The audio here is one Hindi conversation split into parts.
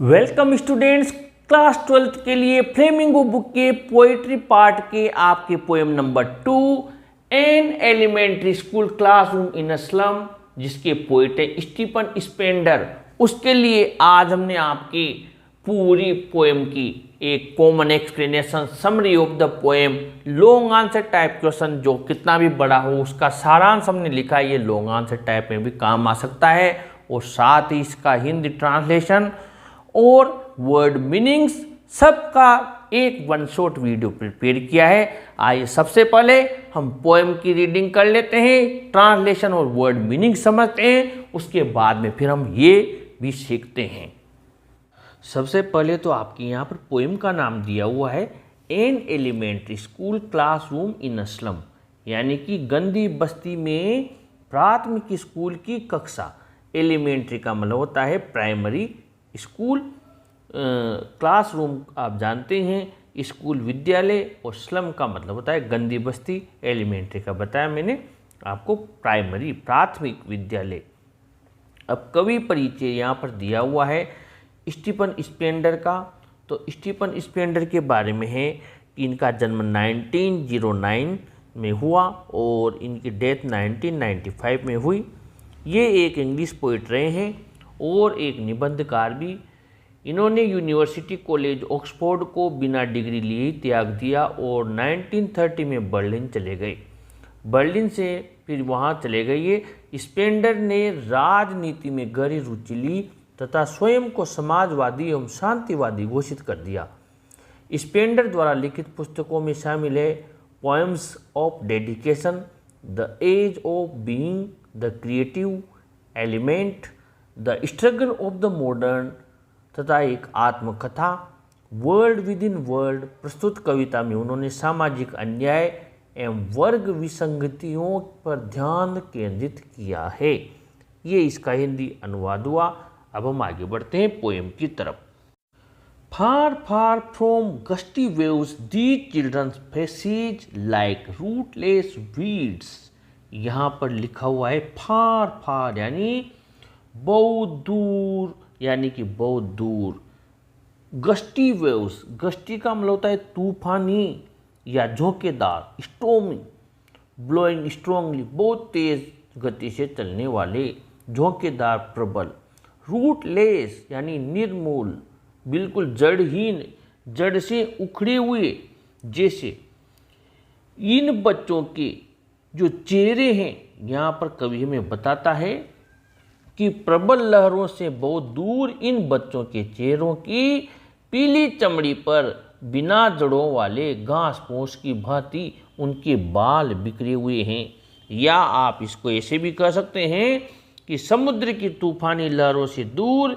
वेलकम स्टूडेंट्स, क्लास 12th के लिए फ्लेमिंगो बुक के पोएट्री पार्ट के आपके poem number 2 an elementary school classroom in a slum, जिसके पोएट है स्टीफन स्पेंडर। उसके लिए आज हमने आपकी पूरी पोएम की एक common explanation, summary of the poem, long answer type question, जो कितना भी बड़ा हो उसका सारांश हमने लिखा है। ये लॉन्ग आंसर टाइप में भी काम आ सकता है, और साथ ही इसका हिंदी ट्रांसलेशन और वर्ड मीनिंग्स सबका एक वन शॉट वीडियो प्रिपेयर किया है। आइए सबसे पहले हम पोएम की रीडिंग कर लेते हैं, ट्रांसलेशन और वर्ड मीनिंग समझते हैं, उसके बाद में फिर हम ये भी सीखते हैं। सबसे पहले तो आपके यहाँ पर पोएम का नाम दिया हुआ है an elementary school classroom in a slum, यानी कि गंदी बस्ती में प्राथमिक स्कूल की कक्षा। एलिमेंट्री का मतलब होता है प्राइमरी, स्कूल क्लासरूम आप जानते हैं, स्कूल विद्यालय, और स्लम का मतलब होता है गंदी बस्ती। एलिमेंट्री का बताया मैंने आपको प्राइमरी प्राथमिक विद्यालय। अब कवि परिचय यहाँ पर दिया हुआ है स्टीफन स्पेंडर का। तो स्टीफन स्पेंडर के बारे में है कि इनका जन्म 1909 में हुआ और इनकी डेथ 1995 में हुई। ये एक इंग्लिश पोइट रहे हैं और एक निबंधकार भी। इन्होंने यूनिवर्सिटी कॉलेज ऑक्सफोर्ड को बिना डिग्री लिए ही त्याग दिया और 1930 में बर्लिन चले गए। बर्लिन से फिर वहाँ चले गए। ये स्पेंडर ने राजनीति में गहरी रुचि ली तथा स्वयं को समाजवादी एवं शांतिवादी घोषित कर दिया। स्पेंडर द्वारा लिखित पुस्तकों में शामिल है poems of dedication, the age of being, the creative element, the struggle of the modern तथा एक आत्मकथा वर्ल्ड विद इन वर्ल्ड। प्रस्तुत कविता में उन्होंने सामाजिक अन्याय एवं वर्ग विसंगतियों पर ध्यान केंद्रित किया है। ये इसका हिंदी अनुवाद हुआ। अब हम आगे बढ़ते हैं पोएम की तरफ। Far far from gusty waves these children's faces like rootless weeds. यहाँ पर लिखा हुआ है फार फार यानी बहुत दूर, यानी कि बहुत दूर। गस्टी वेव्स, गस्टी का मतलब होता है तूफानी या झोंकेदार, स्टॉर्मी, ब्लोइंग स्ट्रांगली, बहुत तेज गति से चलने वाले, झोंकेदार, प्रबल। रूटलेस यानी निर्मूल, बिल्कुल जड़हीन, जड़ से उखड़े हुए। जैसे इन बच्चों के जो चेहरे हैं, यहाँ पर कवि हमें बताता है कि प्रबल लहरों से बहुत दूर इन बच्चों के चेहरों की पीली चमड़ी पर बिना जड़ों वाले घास फूस की भांति उनके बाल बिखरे हुए हैं। या आप इसको ऐसे भी कह सकते हैं कि समुद्र की तूफानी लहरों से दूर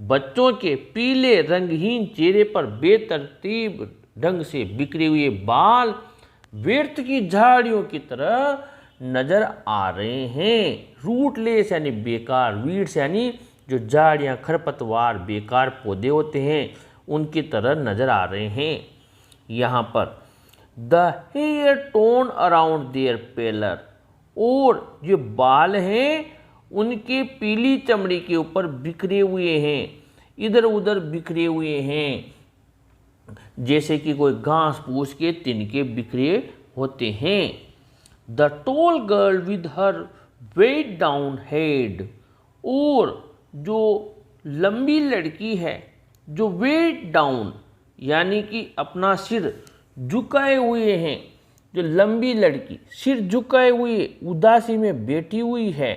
बच्चों के पीले रंगहीन चेहरे पर बेतरतीब ढंग से बिखरे हुए बाल व्यर्थ की झाड़ियों की तरह नजर आ रहे हैं। रूटलेस यानी बेकार, वीड्स यानी जो झाड़ियाँ, खरपतवार, बेकार पौधे होते हैं उनकी तरह नजर आ रहे हैं। यहाँ पर the hair torn around their pallor, और जो बाल हैं उनके पीली चमड़ी के ऊपर बिखरे हुए हैं, इधर उधर बिखरे हुए हैं, जैसे कि कोई घास फूस के तिनके बिखरे होते हैं। The tall girl with her weighed down head, और जो लंबी लड़की है जो वेट डाउन यानी कि अपना सिर झुकाए हुए हैं, जो लंबी लड़की सिर झुकाए हुए उदासी में बैठी हुई है।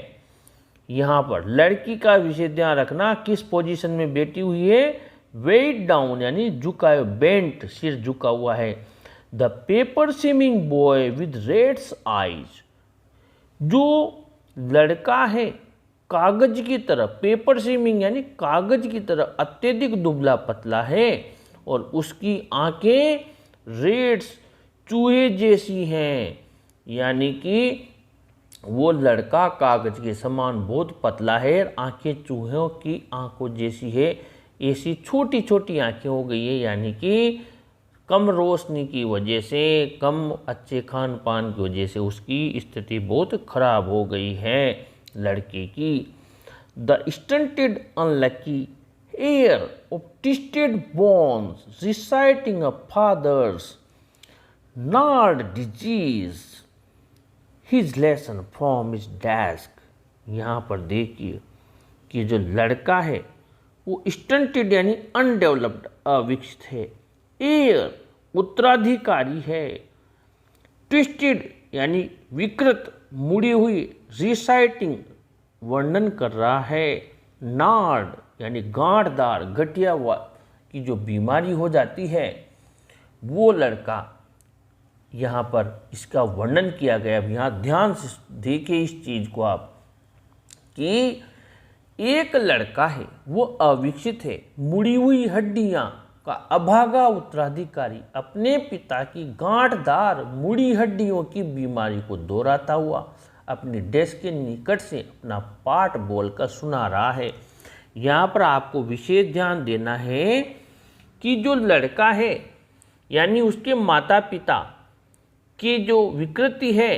यहाँ पर लड़की का विशेष ध्यान रखना, किस पोजीशन में बैठी हुई है, वेट डाउन यानी झुकाए, बेंट, सिर झुका हुआ है। The paper swimming boy with reds eyes, जो लड़का है कागज की तरह, पेपर स्विमिंग यानी कागज की तरह अत्यधिक दुबला पतला है, और उसकी आंखें रेड्स, चूहे जैसी हैं, यानी कि वो लड़का कागज के समान बहुत पतला है, आंखें चूहों की आंखों जैसी है। ऐसी छोटी छोटी आंखें हो गई है, यानी कि कम रोशनी की वजह से, कम अच्छे खान पान की वजह से उसकी स्थिति बहुत खराब हो गई है लड़के की। The stunted unlucky air of twisted bones, reciting a father's gnarled disease, his lesson from his desk। यहाँ पर देखिए कि जो लड़का है वो स्टंटेड यानी अनडेवलप्ड अविकसित है, एयर उत्तराधिकारी है, ट्विस्टेड यानी विकृत मुड़ी हुई, रिसाइटिंग वर्णन कर रहा है, नार्ड यानी गांठदार गठिया हुआ की जो बीमारी हो जाती है वो लड़का, यहाँ पर इसका वर्णन किया गया। अब यहाँ ध्यान से देखिए इस चीज को आप कि एक लड़का है वो अविकसित है, मुड़ी हुई हड्डियां का अभागा उत्तराधिकारी, अपने पिता की गांठदार मुड़ी हड्डियों की बीमारी को दोहराता हुआ अपने डेस्क के निकट से अपना पाठ बोलकर सुना रहा है। यहाँ पर आपको विशेष ध्यान देना है कि जो लड़का है यानी उसके माता पिता की जो विकृति है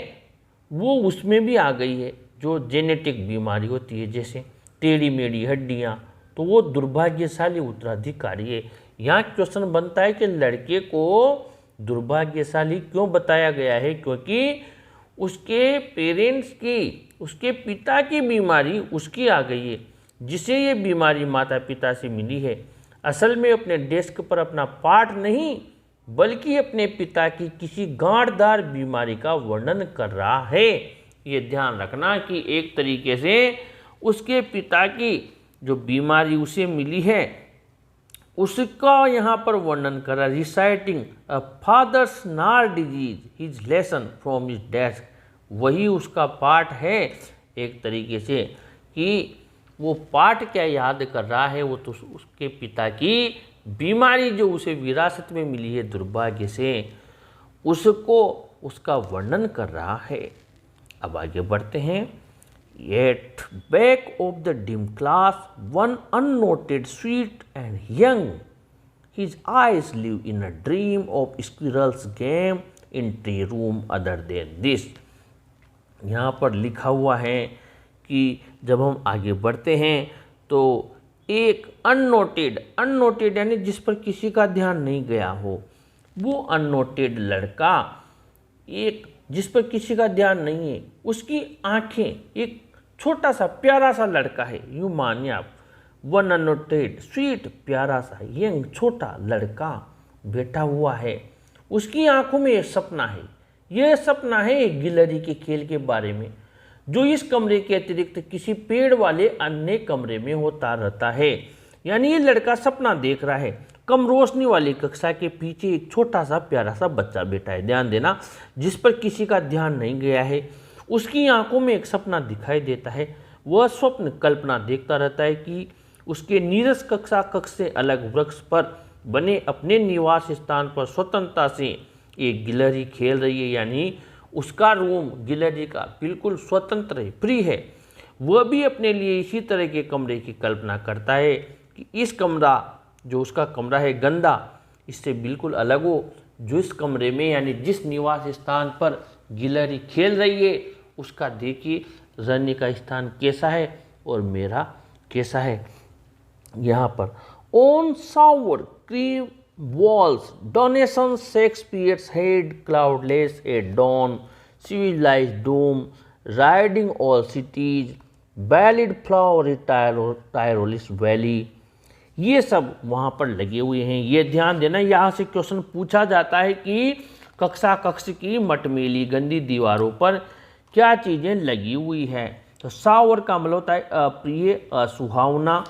वो उसमें भी आ गई है, जो जेनेटिक बीमारी होती है जैसे टेढ़ी मेढ़ी हड्डियाँ, तो वो दुर्भाग्यशाली उत्तराधिकारी है। यहाँ क्वेश्चन बनता है कि लड़के को दुर्भाग्यशाली क्यों बताया गया है, क्योंकि उसके पेरेंट्स की, उसके पिता की बीमारी उसकी आ गई है, जिसे ये बीमारी माता पिता से मिली है। असल में अपने डेस्क पर अपना पाठ नहीं बल्कि अपने पिता की किसी गांठदार बीमारी का वर्णन कर रहा है। ये ध्यान रखना कि एक तरीके से उसके पिता की जो बीमारी उसे मिली है उसका यहाँ पर वर्णन करा, reciting a father's gnarled disease, his lesson from his desk. वही उसका पाठ है एक तरीके से कि वो पाठ क्या याद कर रहा है, वो तो उसके पिता की बीमारी जो उसे विरासत में मिली है दुर्भाग्य से, उसको उसका वर्णन कर रहा है। अब आगे बढ़ते हैं। Yet back of the dim class, one unnoted, sweet and young, his eyes live in a dream of squirrel's game in tree room other than this। यहाँ पर लिखा हुआ है कि जब हम आगे बढ़ते हैं तो एक अननोटेड यानी जिस पर किसी का ध्यान नहीं गया हो, वो अननोटेड लड़का, एक जिस पर किसी का ध्यान नहीं है, उसकी आंखें, एक छोटा सा प्यारा सा लड़का है, यूँ मानिए आप, वन अननोटेड स्वीट प्यारा सा यंग छोटा लड़का बैठा हुआ है, उसकी आंखों में एक सपना है। यह सपना है एक गिलहरी के खेल के बारे में जो इस कमरे के अतिरिक्त किसी पेड़ वाले अन्य कमरे में होता रहता है। यानी ये लड़का सपना देख रहा है, कम रोशनी वाली कक्षा के पीछे एक छोटा सा प्यारा सा बच्चा बैठा है, ध्यान देना, जिस पर किसी का ध्यान नहीं गया है। उसकी आंखों में एक सपना दिखाई देता है। वह स्वप्न कल्पना देखता रहता है कि उसके नीरस कक्षा कक्ष से अलग वृक्ष पर बने अपने निवास स्थान पर स्वतंत्रता से एक गिलहरी खेल रही है। यानी उसका रूम गिलहरी का बिल्कुल स्वतंत्र है, फ्री है। वह भी अपने लिए इसी तरह के कमरे की कल्पना करता है कि इस कमरा जो उसका कमरा है गंदा, इससे बिल्कुल अलग हो। जो इस कमरे में यानी जिस निवास स्थान पर गिलहरी खेल रही है उसका देखिए रहने का स्थान कैसा है और मेरा कैसा है। यहाँ पर on sour cream walls donations Shakespeare's head cloudless at dawn civilized dome riding all cities belled flower Tyrolese valley, ये सब वहाँ पर लगे हुए हैं। ये ध्यान देना, यहाँ से क्वेश्चन पूछा जाता है कि कक्षा कक्ष की मटमेली गंदी दीवारों पर क्या चीज़ें लगी हुई है। तो सावर का मतलब होता है अप्रिय, असुहावना।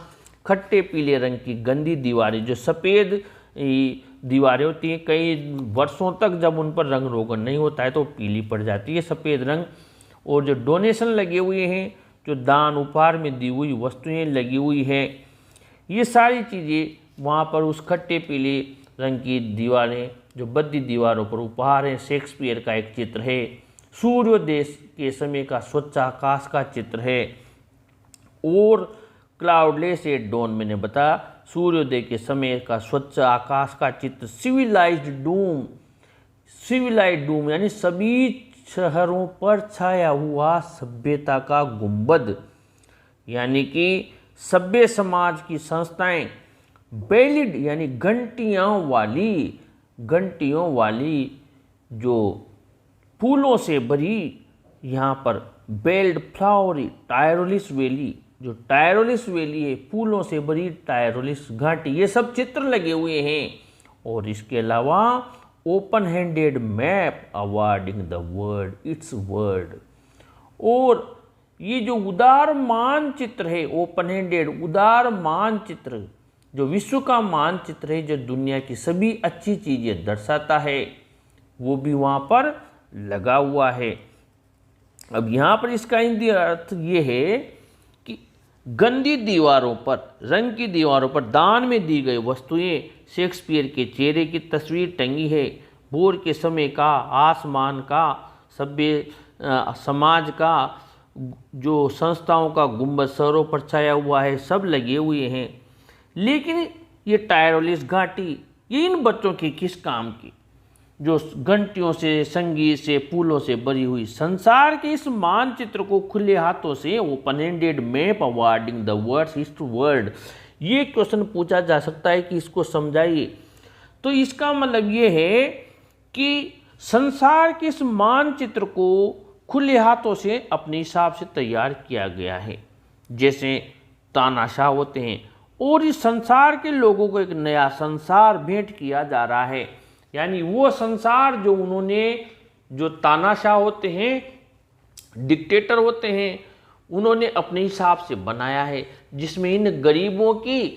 खट्टे पीले रंग की गंदी दीवारें, जो सफ़ेद दीवारें होती हैं, कई वर्षों तक जब उन पर रंग रोगन नहीं होता है तो पीली पड़ जाती है सफ़ेद रंग। और जो डोनेशन लगे हुए हैं, जो दान उपहार में दी हुई वस्तुएं लगी हुई हैं, ये सारी चीज़ें वहाँ पर उस खट्टे पीले रंग की दीवारें, जो बद्दी दीवारों पर उपहार हैं। शेक्सपियर का एक चित्र है, सूर्योदय के समय का स्वच्छ आकाश का चित्र है। और क्लाउडलेस एट डॉन, मैंने बताया सूर्योदय के समय का स्वच्छ आकाश का चित्र। सिविलाइज्ड डूम यानी सभी शहरों पर छाया हुआ सभ्यता का गुंबद, यानी कि सभ्य समाज की संस्थाएं बेलिड यानी घंटियों वाली जो फूलों से भरी यहाँ पर बेल्ड फ्लावरी टायरोलिस वैली, जो टायरोलिस वैली है फूलों से भरी टायरोलिस घाटी, ये सब चित्र लगे हुए हैं। और इसके अलावा open handed map awarding the world it's word, और ये जो उदार मानचित्र है, ओपन हैंडेड उदार मानचित्र, जो विश्व का मानचित्र है, जो दुनिया की सभी अच्छी चीजें दर्शाता है, वो भी वहाँ पर लगा हुआ है। अब यहाँ पर इसका हिंदी अर्थ ये है कि गंदी दीवारों पर, रंग की दीवारों पर दान में दी गई वस्तुएं, शेक्सपियर के चेहरे की तस्वीर टंगी है, भोर के समय का, आसमान का, सभ्य समाज का, जो संस्थाओं का गुंबद सरों पर छाया हुआ है, सब लगे हुए हैं। लेकिन ये टायरोलिस घाटी ये इन बच्चों की किस काम की, जो घंटियों से, संगीत से, फूलों से भरी हुई संसार के इस मानचित्र को खुले हाथों से open handed map awarding the words east world, ये क्वेश्चन पूछा जा सकता है कि इसको समझाइए। तो इसका मतलब ये है कि संसार के इस मानचित्र को खुले हाथों से अपने हिसाब से तैयार किया गया है, जैसे तानाशाह होते हैं, और इस संसार के लोगों को एक नया संसार भेंट किया जा रहा है। यानी वो संसार जो उन्होंने, जो तानाशाह होते हैं, डिक्टेटर होते हैं, उन्होंने अपने हिसाब से बनाया है, जिसमें इन गरीबों की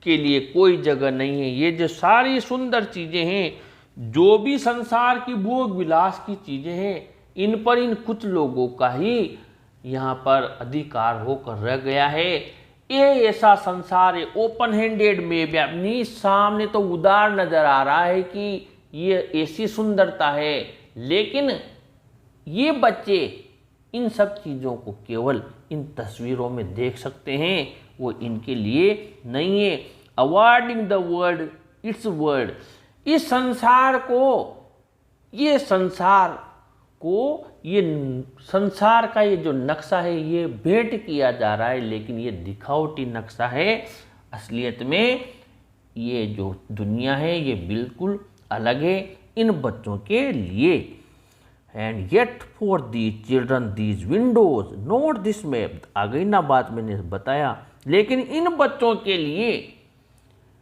के लिए कोई जगह नहीं है। ये जो सारी सुंदर चीज़ें हैं, जो भी संसार की भोग विलास की चीज़ें हैं, इन पर इन कुछ लोगों का ही यहाँ पर अधिकार होकर रह गया है। ये ऐसा संसार है ओपन हैंडेड में भी अपनी सामने तो उदार नजर आ रहा है कि ये ऐसी सुंदरता है, लेकिन ये बच्चे इन सब चीज़ों को केवल इन तस्वीरों में देख सकते हैं, वो इनके लिए नहीं है। Awarding the world it's word, इस संसार का ये जो नक्शा है ये भेंट किया जा रहा है, लेकिन ये दिखावटी नक्शा है। असलियत में ये जो दुनिया है ये बिल्कुल अलग है इन बच्चों के लिए। And yet for these children these windows not this map, आ गई ना बात, मैंने बताया। लेकिन इन बच्चों के लिए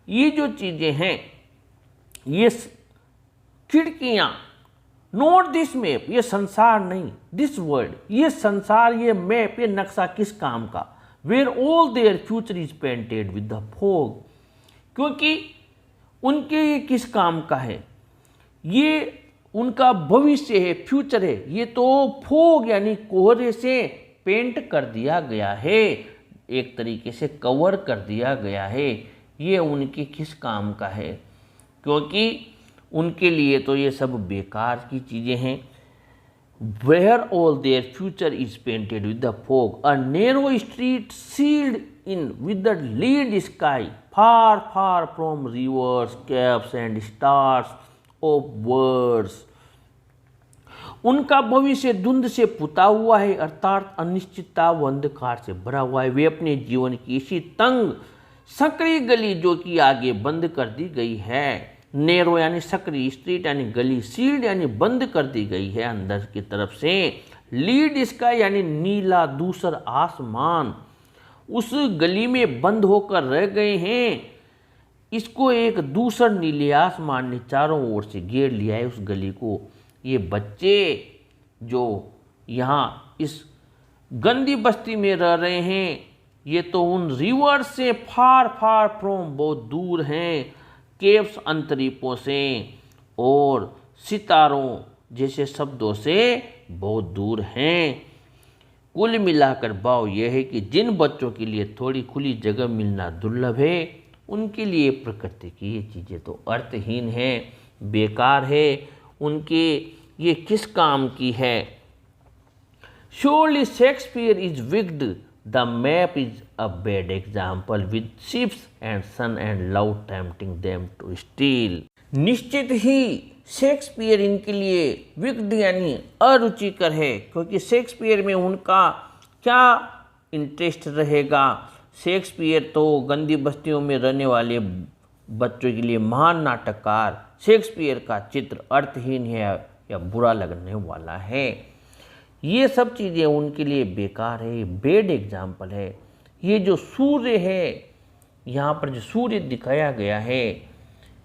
ये जो चीज़ें हैं, ये खिड़कियाँ, नोट दिस मैप, ये संसार नहीं, दिस वर्ल्ड, ये संसार, ये मैप, ये नक्शा किस काम का, where all their future is painted with the fog, क्योंकि उनके ये किस काम का है, ये उनका भविष्य है, फ्यूचर है, ये तो फॉग यानी कोहरे से पेंट कर दिया गया है, एक तरीके से कवर कर दिया गया है। ये उनके किस काम का है, क्योंकि उनके लिए तो ये सब बेकार की चीज़ें हैं। Where all their future is painted with the fog, a narrow street sealed in with the lead sky, far far from rivers, caps and stars of words. उनका भविष्य धुंध से पुता हुआ है, अर्थात अनिश्चितता व अंधकार से भरा हुआ है। वे अपने जीवन की इसी तंग सकरी गली जो कि आगे बंद कर दी गई है, नेरो यानी सकरी, स्ट्रीट यानी गली, सील्ड यानी बंद कर दी गई है अंदर की तरफ से, लीड स्काई यानी नीला दूसर आसमान, उस गली में बंद होकर रह गए हैं। इसको एक दूसर नीले आसमान ने चारों ओर से घेर लिया है उस गली को। ये बच्चे जो यहाँ इस गंदी बस्ती में रह रहे हैं, ये तो उन रिवर से फार फार फ्रॉम बहुत दूर हैं, केव्स अंतरीपों से और सितारों जैसे शब्दों से बहुत दूर हैं। कुल मिलाकर भाव यह है कि जिन बच्चों के लिए थोड़ी खुली जगह मिलना दुर्लभ है, उनके लिए प्रकृति की ये चीज़ें तो अर्थहीन है, बेकार है, उनके ये किस काम की है। Surely Shakespeare is wicked. The map is a bad example with ships and sun and love tempting them to steal. निश्चित ही शेक्सपियर इनके लिए विक्ड यानी अरुचिकर है, क्योंकि शेक्सपियर में उनका क्या इंटरेस्ट रहेगा। शेक्सपियर तो गंदी बस्तियों में रहने वाले बच्चों के लिए महान नाटककार। शेक्सपियर का चित्र अर्थहीन है या बुरा लगने वाला है। ये सब चीज़ें उनके लिए बेकार है, बेड एग्जाम्पल है। ये जो सूर्य है, यहाँ पर जो सूर्य दिखाया गया है,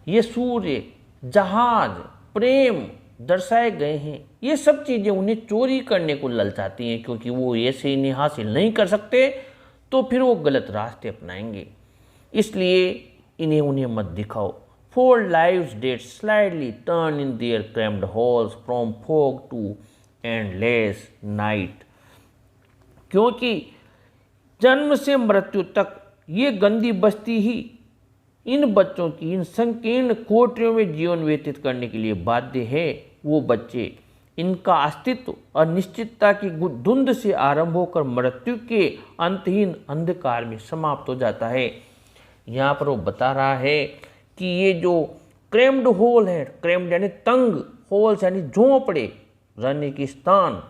ये सूर्य, जहाज, प्रेम दर्शाए गए हैं। ये सब चीज़ें उन्हें चोरी करने को ललचाती हैं, क्योंकि वो ऐसे इन्हें हासिल नहीं कर सकते तो फिर वो गलत रास्ते अपनाएंगे। इसलिए इन्हें उन्हें मत दिखाओ। For lives that slightly turn in their cramped halls from fog to endless night, क्योंकि जन्म से मृत्यु तक ये गंदी बस्ती ही इन बच्चों की इन संकीर्ण कोठरियों में जीवन व्यतीत करने के लिए बाध्य है। वो बच्चे, इनका अस्तित्व अनिश्चितता की धुंध से आरंभ होकर मृत्यु के अंतहीन अंधकार में समाप्त हो जाता है। यहाँ पर वो बता रहा है कि ये जो क्रेम्ड होल है, क्रेम्ड यानी तंग, होल्स यानी झोंपड़े, रहने के स्थान,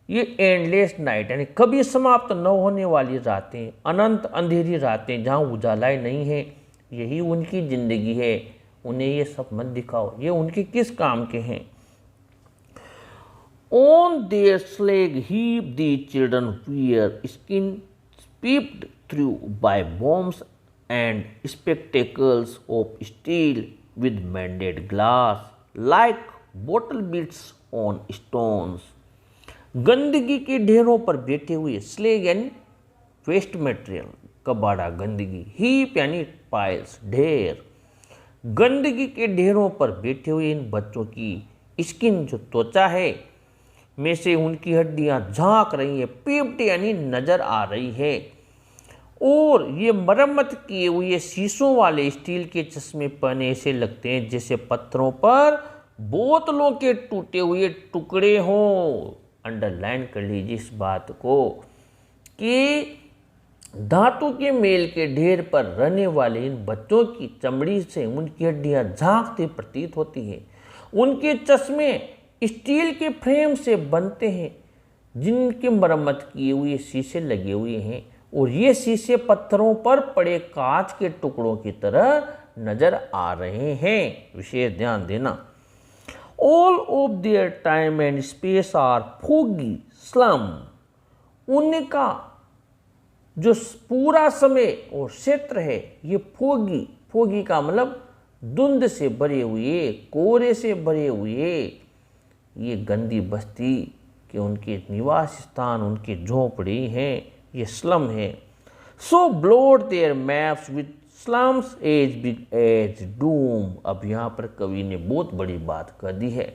ये एंडलेस नाइट यानी कभी समाप्त न होने वाली रातें, अनंत अंधेरी रातें जहाँ उजाला ही नहीं है, यही उनकी जिंदगी है। उन्हें ये सब मत दिखाओ, ये उनके किस काम के हैं। On their slag heap the children wear, skin peeped through by bombs and spectacles of steel with mended glass, like bottle bits on stones. गंदगी के ढेरों पर बैठे हुए, स्लेग यानी वेस्ट मटेरियल, कबाड़ा, गंदगी, हीप यानी पाइल्स, ढेर, गंदगी के ढेरों पर बैठे हुए इन बच्चों की स्किन जो त्वचा है में से उनकी हड्डियां झांक रही है, पीप्ड यानी नजर आ रही है, और ये मरम्मत किए हुए शीशों वाले स्टील के चश्मे पहने ऐसे लगते हैं जैसे पत्थरों पर बोतलों के टूटे हुए टुकड़े हों। अंडरलाइन कर लीजिए इस बात को कि धातु के मेल के ढेर पर रहने वाले इन बच्चों की चमड़ी से उनकी हड्डियां झांकती प्रतीत होती हैं। उनके चश्मे स्टील के फ्रेम से बनते हैं जिनके मरम्मत किए हुए शीशे लगे हुए हैं, और ये शीशे पत्थरों पर पड़े कांच के टुकड़ों की तरह नजर आ रहे हैं। विशेष ध्यान देना। All of their time and space are foggy slum. उनका जो पूरा समय और क्षेत्र है ये फोगी, फोगी का मतलब धुंध से भरे हुए, कोहरे से भरे हुए, ये गंदी बस्ती के उनके निवास स्थान, उनके झोंपड़ी हैं, ये स्लम है। So blot their maps with slums as big as doom. अब यहाँ पर कवि ने बहुत बड़ी बात कर दी है।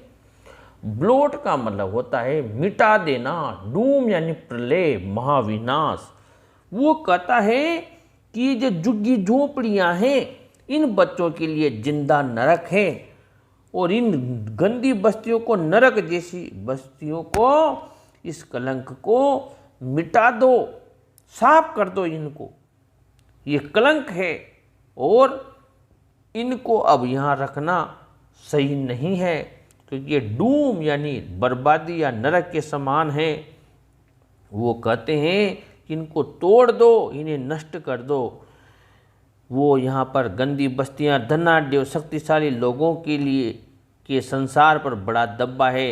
ब्लोट का मतलब होता है मिटा देना, डूम यानी प्रलय, महाविनाश। वो कहता है कि जो झुग्गी झोपड़ियाँ हैं इन बच्चों के लिए जिंदा नरक है, और इन गंदी बस्तियों को, नरक जैसी बस्तियों को, इस कलंक को मिटा दो, साफ कर दो इनको। ये कलंक है और इनको अब यहाँ रखना सही नहीं है, क्योंकि ये डूम यानी बर्बादी या नरक के समान है। वो कहते हैं कि इनको तोड़ दो, इन्हें नष्ट कर दो। वो यहाँ पर गंदी बस्तियाँ धनाढ्य और शक्तिशाली लोगों के लिए के संसार पर बड़ा दब्बा है,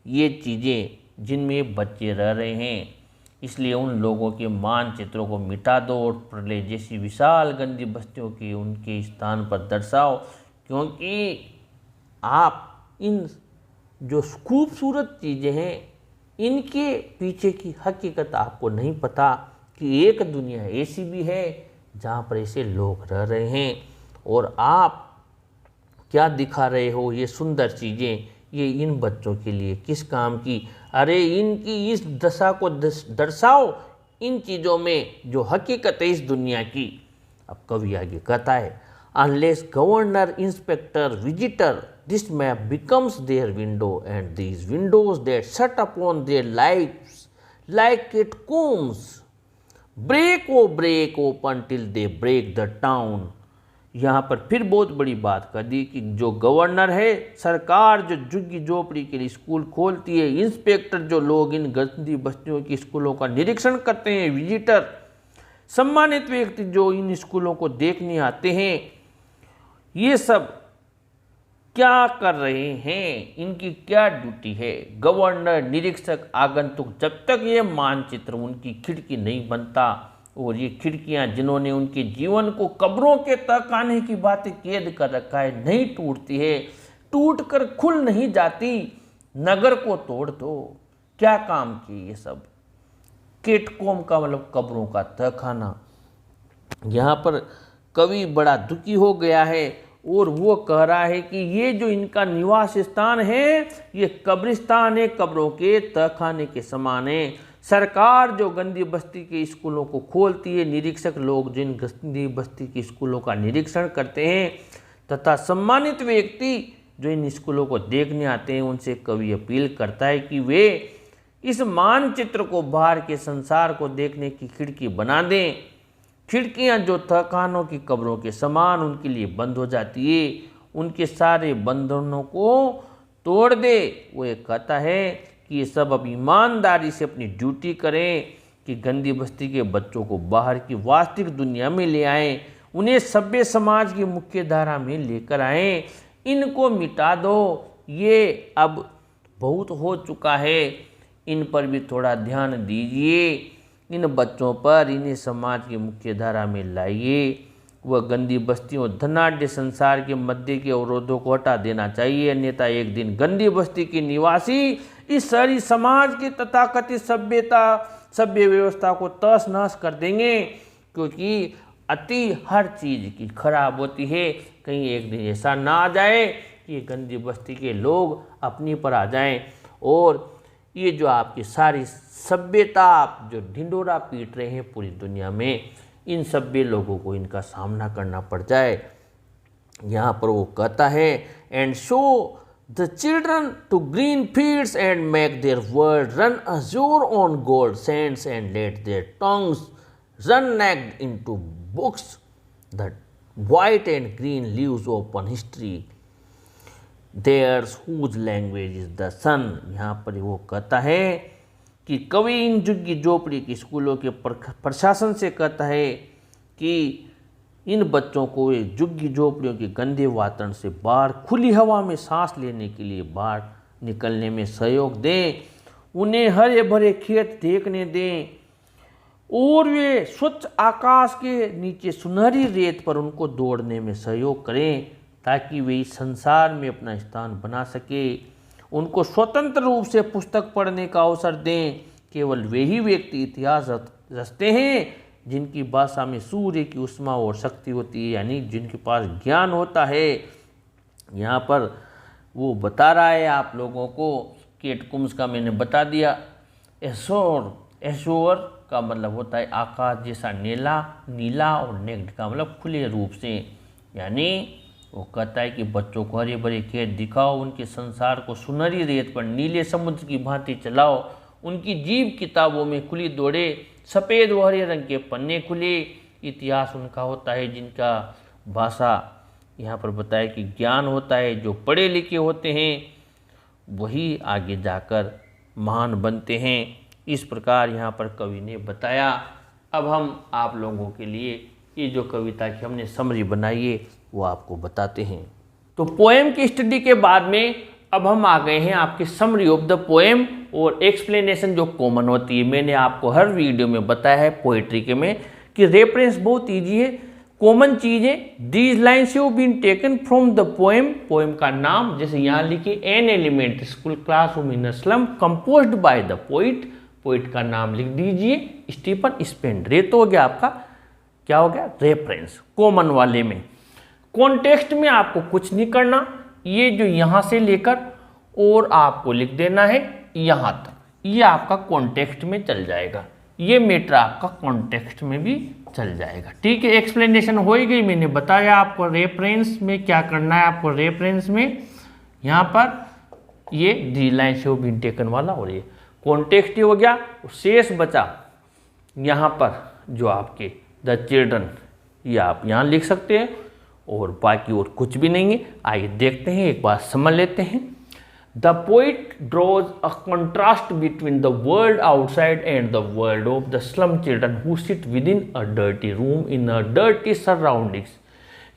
ये चीज़ें जिनमें बच्चे रह रहे हैं। इसलिए उन लोगों के मानचित्रों को मिटा दो और प्रलय जैसी विशाल गंदी बस्तियों की उनके स्थान पर दर्शाओ, क्योंकि आप इन जो खूबसूरत चीज़ें हैं इनके पीछे की हकीकत आपको नहीं पता कि एक दुनिया ऐसी भी है जहाँ पर ऐसे लोग रह रहे हैं, और आप क्या दिखा रहे हो ये सुंदर चीज़ें, ये इन बच्चों के लिए किस काम की। अरे इनकी इस दशा को दर्शाओ इन चीज़ों में जो हकीकत है इस दुनिया की। अब कवि आगे कहता है, unless governor inspector visitor this map becomes their window and these windows that shut upon their lives like catacombs break open till they break the town. यहाँ पर फिर बहुत बड़ी बात कर दी कि जो गवर्नर है, सरकार जो झुग्गी झोपड़ी के लिए स्कूल खोलती है, इंस्पेक्टर जो लोग इन गंदी बस्तियों की स्कूलों का निरीक्षण करते हैं, विजिटर सम्मानित व्यक्ति जो इन स्कूलों को देखने आते हैं, ये सब क्या कर रहे हैं, इनकी क्या ड्यूटी है। गवर्नर, निरीक्षक, आगंतुक, जब तक ये मानचित्र उनकी खिड़की नहीं बनता और ये खिड़कियां जिन्होंने उनके जीवन को कब्रों के तक आने की बातें कैद कर रखा है नहीं टूटती है, टूट कर खुल नहीं जाती। नगर को तोड़ दो, क्या काम किए ये सब। केटकोम का मतलब कब्रों का तहखाना। यहाँ पर कवि बड़ा दुखी हो गया है और वो कह रहा है कि ये जो इनका निवास स्थान है ये कब्रिस्तान है, कब्रों के तहखाने के समान है। सरकार जो गंदी बस्ती के स्कूलों को खोलती है, निरीक्षक लोग जिन गंदी बस्ती के स्कूलों का निरीक्षण करते हैं तथा सम्मानित व्यक्ति जो इन स्कूलों को देखने आते हैं, उनसे कवि अपील करता है कि वे इस मानचित्र को बाहर के संसार को देखने की खिड़की बना दें। खिड़कियां जो तहखानों की कब्रों के समान उनके लिए बंद हो जाती है, उनके सारे बंधनों को तोड़ दे। वो ये कहता है कि ये सब अब ईमानदारी से अपनी ड्यूटी करें कि गंदी बस्ती के बच्चों को बाहर की वास्तविक दुनिया में ले आएं, उन्हें सभ्य समाज की मुख्य धारा में लेकर आएं। इनको मिटा दो, ये अब बहुत हो चुका है, इन पर भी थोड़ा ध्यान दीजिए। इन बच्चों पर इन्हें समाज की मुख्य धारा में लाइए। वह गंदी बस्तियों धनाढ्य संसार के मध्य के अवरोधों को हटा देना चाहिए, अन्यथा एक दिन गंदी बस्ती के निवासी इस शहरी समाज की तथाकथित सभ्य व्यवस्था को तहस नहस कर देंगे, क्योंकि अति हर चीज की खराब होती है। कहीं एक दिन ऐसा ना आ जाए कि गंदी बस्ती के लोग अपनी पर आ जाएं और ये जो आपकी सारी सभ्यता आप जो ढिंडोरा पीट रहे हैं पूरी दुनिया में, इन सभ्य लोगों को इनका सामना करना पड़ जाए। यहाँ पर वो कहता है, and show the children to green fields and make their world run azure on gold sands and let their tongues run naked into books the white and green leaves open history theirs whose language is the sun। यहाँ पर वो कहता है कि कवि इन झुग्गी झोपड़ी की स्कूलों के प्रशासन से कहता है कि इन बच्चों को झुग्गी झोपड़ियों के गंदे वातावरण से बाहर खुली हवा में सांस लेने के लिए बाहर निकलने में सहयोग दें, उन्हें हरे भरे खेत देखने दें और वे स्वच्छ आकाश के नीचे सुनहरी रेत पर उनको दौड़ने में सहयोग करें, ताकि वे इस संसार में अपना स्थान बना सके। उनको स्वतंत्र रूप से पुस्तक पढ़ने का अवसर दें। केवल वे ही व्यक्ति इतिहास रचते हैं जिनकी भाषा में सूर्य की उष्मा और शक्ति होती है, यानी जिनके पास ज्ञान होता है। यहाँ पर वो बता रहा है आप लोगों को, केटकुम्स का मैंने बता दिया। एशोर का मतलब होता है आकाश जैसा नीला और नेक्ड का मतलब खुले रूप से, यानी वो कहता है कि बच्चों को हरे भरे खेत दिखाओ, उनके संसार को सुनहरी रेत पर नीले समुद्र की भांति चलाओ, उनकी जीव किताबों में खुली दौड़े, सफ़ेद व हरे रंग के पन्ने खुले। इतिहास उनका होता है जिनका भाषा यहाँ पर बताया कि ज्ञान होता है। जो पढ़े लिखे होते हैं वही आगे जाकर महान बनते हैं। इस प्रकार यहाँ पर कवि ने बताया। अब हम आप लोगों के लिए ये जो कविता की हमने समरी बनाई है वो आपको बताते हैं। तो पोएम की स्टडी के बाद में अब हम आ गए हैं आपके समरी ऑफ द पोएम और एक्सप्लेनेशन जो कॉमन होती है। मैंने आपको हर वीडियो में बताया है पोइट्री के में कि रेफरेंस बहुत ईजी है, कॉमन चीज़ है। These lines have been taken from the poem. Poem का नाम जैसे यहाँ लिखिए, an elementary school classroom in a slum composed by the poet. Poet का नाम लिख दीजिए स्टीफन स्पेंडर। ये तो हो गया आपका, क्या हो गया, रेफरेंस कॉमन वाले में। कॉन्टेक्स्ट में आपको कुछ नहीं करना, ये जो यहाँ से लेकर और आपको लिख देना है यहाँ तक, ये आपका कॉन्टेक्स्ट में चल जाएगा। ये मैटर आपका कॉन्टेक्स्ट में भी चल जाएगा। ठीक है, एक्सप्लेनेशन हो ही गई। मैंने बताया आपको रेफरेंस में क्या करना है। आपको रेफरेंस में यहाँ पर ये दी लाइन से बीन टेकन वाला और ये कॉन्टेक्स्ट हो गया। शेष बचा यहाँ पर जो आपके द चिल्ड्रन, ये आप यहाँ लिख सकते हैं और बाकी और कुछ भी नहीं है। आइए देखते हैं, एक बार समझ लेते हैं। The poet draws a contrast between the world outside and the world of the slum children who sit within a dirty room in a dirty surroundings.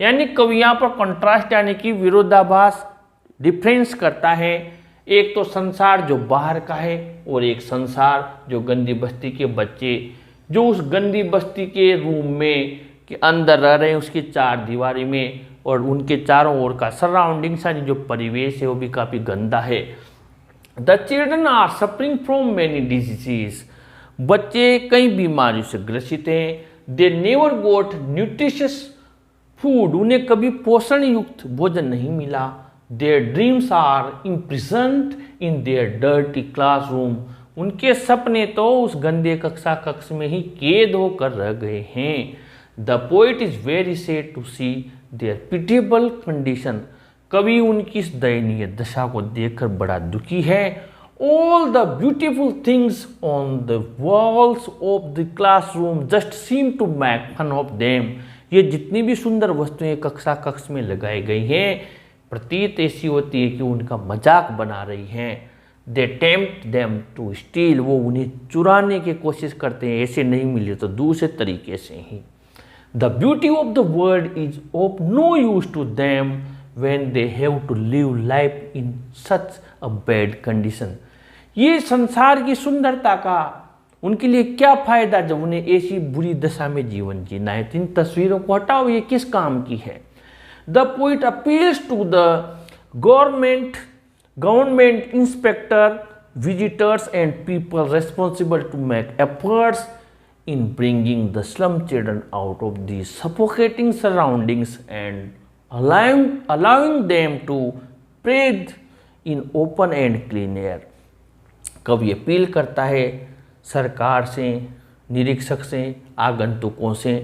यानी कवि यहाँ पर कंट्रास्ट यानी कि विरोधाभास डिफरेंस करता है, एक तो संसार जो बाहर का है और एक संसार जो गंदी बस्ती के बच्चे जो उस गंदी बस्ती के रूम में के अंदर रह रहे हैं, उसकी चार दीवारी में, और उनके चारों ओर का सराउंडिंग्स यानी जो परिवेश है वो भी काफ़ी गंदा है। The children are suffering from many diseases, बच्चे कई बीमारियों से ग्रसित हैं। They never got nutritious food, उन्हें कभी पोषण युक्त भोजन नहीं मिला। Their dreams are imprisoned in their dirty classroom, उनके सपने तो उस गंदे कक्ष में ही कैद होकर रह गए हैं। The poet is very sad to see their pitiable condition, कवि उनकी इस दयनीय दशा को देखकर बड़ा दुखी है। All the beautiful things on the walls of the classroom just seem to make fun of them, ये जितनी भी सुंदर वस्तुएं कक्ष में लगाई गई हैं प्रतीत ऐसी होती है कि उनका मजाक बना रही हैं। दे टेम्प्ट देम टू स्टील, वो उन्हें चुराने की कोशिश करते हैं, ऐसे नहीं मिले तो दूसरे तरीके से ही। The beauty of the world is of no use to them when they have to live life in such a bad condition, ये संसार की सुंदरता का उनके लिए क्या फायदा जब उन्हें ऐसी बुरी दशा में जीवन जीना है। इन तस्वीरों को हटाओ, ये किस काम की है। The poet appeals to the government inspector, visitors and people responsible to make efforts in bringing the slum children out of these suffocating surroundings and allowing them to breathe in open and clean air. कवि अपील करता है सरकार से, निरीक्षक से, आगंतुकों से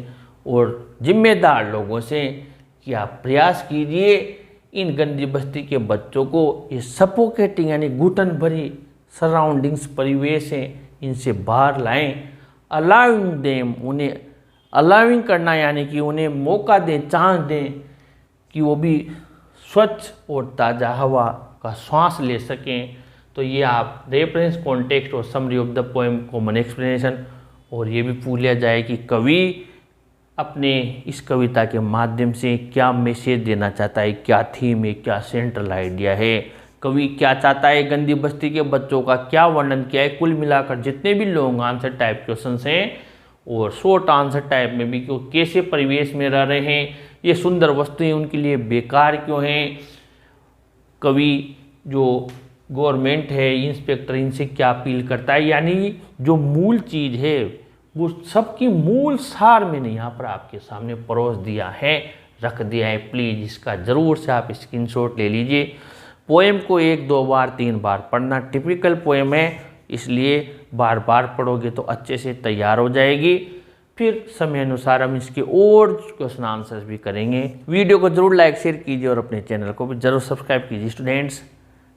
और जिम्मेदार लोगों से कि आप प्रयास कीजिए इन गंदी बस्ती के बच्चों को ये सफोकेटिंग यानी घुटन भरी सराउंडिंग्स परिवेश हैं इनसे बाहर लाएं। अलाउइंग देम, उन्हें अलाउइंग करना यानी कि उन्हें मौका दें, चांस दें कि वो भी स्वच्छ और ताज़ा हवा का श्वास ले सकें। तो ये आप रेफरेंस, कॉन्टेक्स्ट और summary of the poem, common explanation, और ये भी पूछ लिया जाए कि कवि अपने इस कविता के माध्यम से क्या मैसेज देना चाहता है, क्या थीम है, क्या सेंट्रल आइडिया है, कवि क्या चाहता है, गंदी बस्ती के बच्चों का क्या वर्णन किया है। कुल मिलाकर जितने भी लॉन्ग आंसर टाइप क्वेश्चन हैं और शॉर्ट आंसर टाइप में भी, क्यों कैसे परिवेश में रह रहे हैं, ये सुंदर वस्तुएं उनके लिए बेकार क्यों हैं, कवि जो गवर्नमेंट है, इंस्पेक्टर, इनसे क्या अपील करता है, यानी जो मूल चीज़ है वो सबकी मूल सार मैंने यहाँ पर आपके सामने परोस दिया है, रख दिया है। प्लीज़ इसका ज़रूर से आप स्क्रीनशॉट ले लीजिए। पोएम को 1, 2 बार, 3 बार पढ़ना, टिपिकल पोएम है इसलिए बार बार पढ़ोगे तो अच्छे से तैयार हो जाएगी। फिर समय अनुसार हम इसके और क्वेश्चन आंसर्स भी करेंगे। वीडियो को ज़रूर लाइक शेयर कीजिए और अपने चैनल को भी ज़रूर सब्सक्राइब कीजिए स्टूडेंट्स।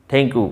Thank you.